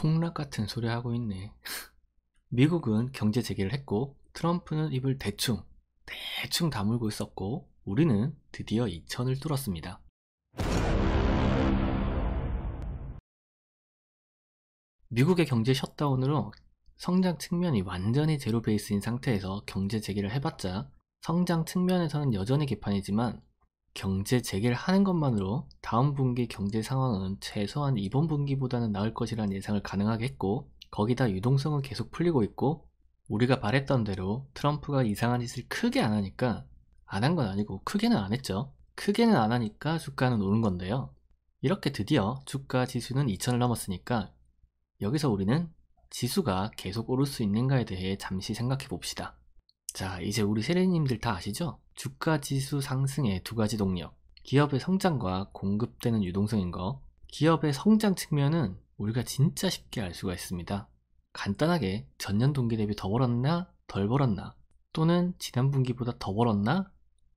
폭락 같은 소리 하고 있네. 미국은 경제 재개를 했고 트럼프는 입을 대충 다물고 있었고 우리는 드디어 2000을 뚫었습니다. 미국의 경제 셧다운으로 성장 측면이 완전히 제로 베이스인 상태에서 경제 재개를 해봤자 성장 측면에서는 여전히 개판이지만 경제 재개를 하는 것만으로 다음 분기 경제 상황은 최소한 이번 분기보다는 나을 것이라는 예상을 가능하게 했고 거기다 유동성은 계속 풀리고 있고 우리가 바랬던 대로 트럼프가 이상한 짓을 크게 안 하니까 안 한 건 아니고 크게는 안 했죠. 크게는 안 하니까 주가는 오른 건데요. 이렇게 드디어 주가 지수는 2000을 넘었으니까 여기서 우리는 지수가 계속 오를 수 있는가에 대해 잠시 생각해 봅시다. 자, 이제 우리 세리님들 다 아시죠? 주가 지수 상승의 두 가지 동력, 기업의 성장과 공급되는 유동성인 거. 기업의 성장 측면은 우리가 진짜 쉽게 알 수가 있습니다. 간단하게 전년 동기 대비 더 벌었나 덜 벌었나, 또는 지난 분기보다 더 벌었나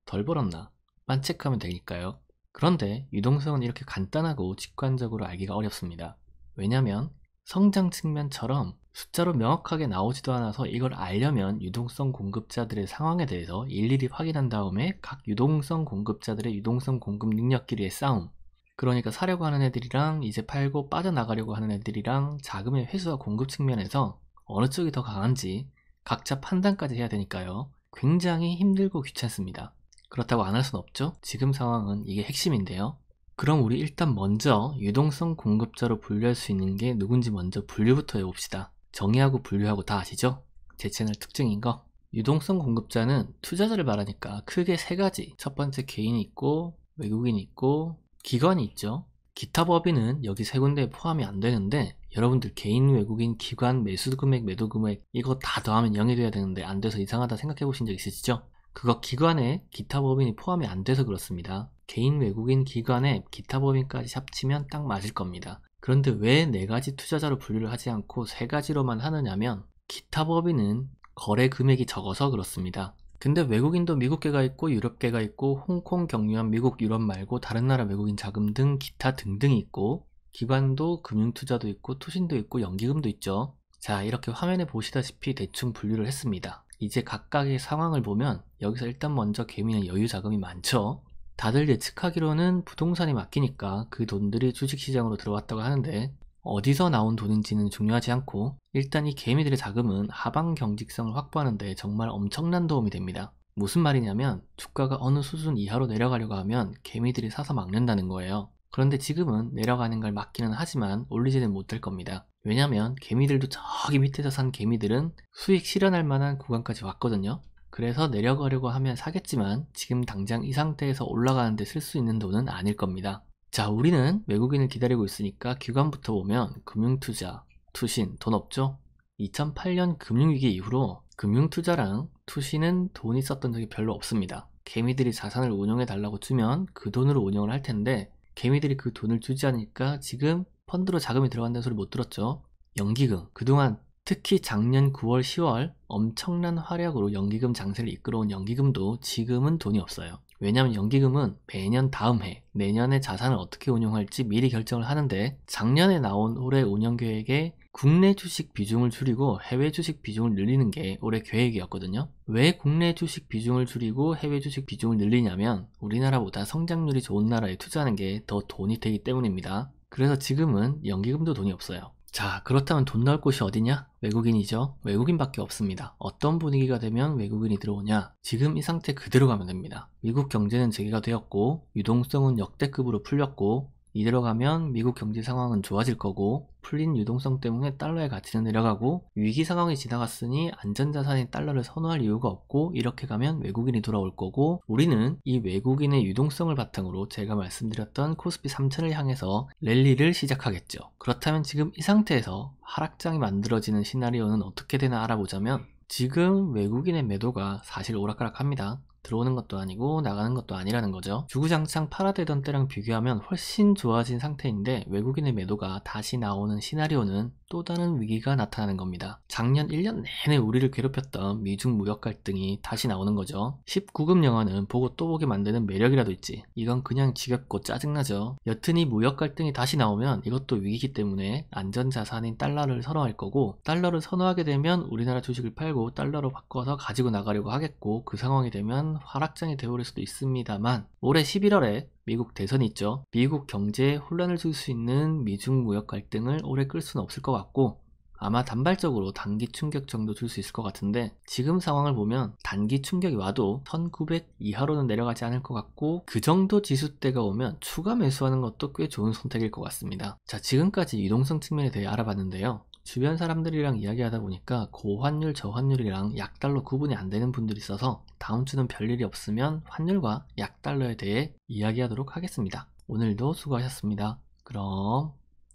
덜 벌었나 만 체크하면 되니까요. 그런데 유동성은 이렇게 간단하고 직관적으로 알기가 어렵습니다. 왜냐면 성장 측면처럼 숫자로 명확하게 나오지도 않아서 이걸 알려면 유동성 공급자들의 상황에 대해서 일일이 확인한 다음에 각 유동성 공급자들의 유동성 공급 능력끼리의 싸움, 그러니까 사려고 하는 애들이랑 이제 팔고 빠져나가려고 하는 애들이랑 자금의 회수와 공급 측면에서 어느 쪽이 더 강한지 각자 판단까지 해야 되니까요. 굉장히 힘들고 귀찮습니다. 그렇다고 안 할 순 없죠. 지금 상황은 이게 핵심인데요. 그럼 우리 일단 먼저 유동성 공급자로 분류할 수 있는 게 누군지 먼저 분류부터 해봅시다. 정의하고 분류하고 다 아시죠? 제 채널 특징인 거. 유동성 공급자는 투자자를 말하니까 크게 세 가지. 첫 번째 개인이 있고 외국인이 있고 기관이 있죠. 기타 법인은 여기 세 군데에 포함이 안 되는데 여러분들 개인, 외국인, 기관, 매수 금액, 매도 금액 이거 다 더하면 0이 돼야 되는데 안 돼서 이상하다 생각해 보신 적 있으시죠? 그거 기관에 기타 법인이 포함이 안 돼서 그렇습니다. 개인, 외국인, 기관에 기타 법인까지 합치면 딱 맞을 겁니다. 그런데 왜 네 가지 투자자로 분류를 하지 않고 세 가지로만 하느냐면 기타 법인은 거래 금액이 적어서 그렇습니다. 근데 외국인도 미국계가 있고 유럽계가 있고 홍콩 경유한 미국, 유럽 말고 다른 나라 외국인 자금 등 기타 등등이 있고 기관도 금융투자도 있고 투신도 있고 연기금도 있죠. 자, 이렇게 화면에 보시다시피 대충 분류를 했습니다. 이제 각각의 상황을 보면 여기서 일단 먼저 개미는 여유 자금이 많죠. 다들 예측하기로는 부동산이 맡기니까 그 돈들이 주식시장으로 들어왔다고 하는데 어디서 나온 돈인지는 중요하지 않고 일단 이 개미들의 자금은 하방 경직성을 확보하는 데 정말 엄청난 도움이 됩니다. 무슨 말이냐면 주가가 어느 수준 이하로 내려가려고 하면 개미들이 사서 막는다는 거예요. 그런데 지금은 내려가는 걸 막기는 하지만 올리지는 못할 겁니다. 왜냐면 개미들도 저기 밑에서 산 개미들은 수익 실현할 만한 구간까지 왔거든요. 그래서 내려가려고 하면 사겠지만 지금 당장 이 상태에서 올라가는데 쓸 수 있는 돈은 아닐 겁니다. 자, 우리는 외국인을 기다리고 있으니까 기관부터 보면 금융투자, 투신, 돈 없죠? 2008년 금융위기 이후로 금융투자랑 투신은 돈이 썼던 적이 별로 없습니다. 개미들이 자산을 운용해 달라고 주면 그 돈으로 운영을 할 텐데 개미들이 그 돈을 주지 않으니까 지금 펀드로 자금이 들어간다는 소리 못 들었죠? 연기금, 그동안 특히 작년 9월, 10월 엄청난 활약으로 연기금 장세를 이끌어온 연기금도 지금은 돈이 없어요. 왜냐하면 연기금은 매년 다음 해, 내년에 자산을 어떻게 운용할지 미리 결정을 하는데 작년에 나온 올해 운영계획에 국내 주식 비중을 줄이고 해외 주식 비중을 늘리는 게 올해 계획이었거든요. 왜 국내 주식 비중을 줄이고 해외 주식 비중을 늘리냐면 우리나라보다 성장률이 좋은 나라에 투자하는 게 더 돈이 되기 때문입니다. 그래서 지금은 연기금도 돈이 없어요. 자, 그렇다면 돈 나올 곳이 어디냐? 외국인이죠. 외국인밖에 없습니다. 어떤 분위기가 되면 외국인이 들어오냐? 지금 이 상태 그대로 가면 됩니다. 미국 경제는 재개가 되었고 유동성은 역대급으로 풀렸고 이대로 가면 미국 경제 상황은 좋아질 거고 풀린 유동성 때문에 달러의 가치는 내려가고 위기 상황이 지나갔으니 안전자산인 달러를 선호할 이유가 없고 이렇게 가면 외국인이 돌아올 거고 우리는 이 외국인의 유동성을 바탕으로 제가 말씀드렸던 코스피 3000을 향해서 랠리를 시작하겠죠. 그렇다면 지금 이 상태에서 하락장이 만들어지는 시나리오는 어떻게 되나 알아보자면 지금 외국인의 매도가 사실 오락가락합니다. 들어오는 것도 아니고 나가는 것도 아니라는 거죠. 주구장창 팔아대던 때랑 비교하면 훨씬 좋아진 상태인데 외국인의 매도가 다시 나오는 시나리오는 또 다른 위기가 나타나는 겁니다. 작년 1년 내내 우리를 괴롭혔던 미중 무역 갈등이 다시 나오는 거죠. 19금 영화는 보고 또 보게 만드는 매력이라도 있지. 이건 그냥 지겹고 짜증나죠. 여튼 이 무역 갈등이 다시 나오면 이것도 위기이기 때문에 안전자산인 달러를 선호할 거고, 달러를 선호하게 되면 우리나라 주식을 팔고 달러로 바꿔서 가지고 나가려고 하겠고, 그 상황이 되면 하락장이 되어버릴 수도 있습니다만, 올해 11월에 미국 대선이 있죠. 미국 경제에 혼란을 줄 수 있는 미중 무역 갈등을 오래 끌 수는 없을 것 같고, 아마 단발적으로 단기 충격 정도 줄 수 있을 것 같은데, 지금 상황을 보면 단기 충격이 와도 1900 이하로는 내려가지 않을 것 같고, 그 정도 지수대가 오면 추가 매수하는 것도 꽤 좋은 선택일 것 같습니다. 자, 지금까지 유동성 측면에 대해 알아봤는데요. 주변 사람들이랑 이야기하다 보니까 고환율 저환율이랑 약달러 구분이 안 되는 분들이 있어서 다음 주는 별일이 없으면 환율과 약달러에 대해 이야기하도록 하겠습니다. 오늘도 수고하셨습니다. 그럼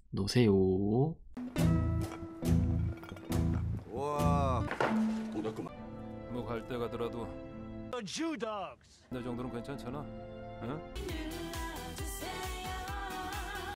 노세요. 와, 동작구만. 뭐 갈 때 가더라도 내 정도는 괜찮잖아. 응?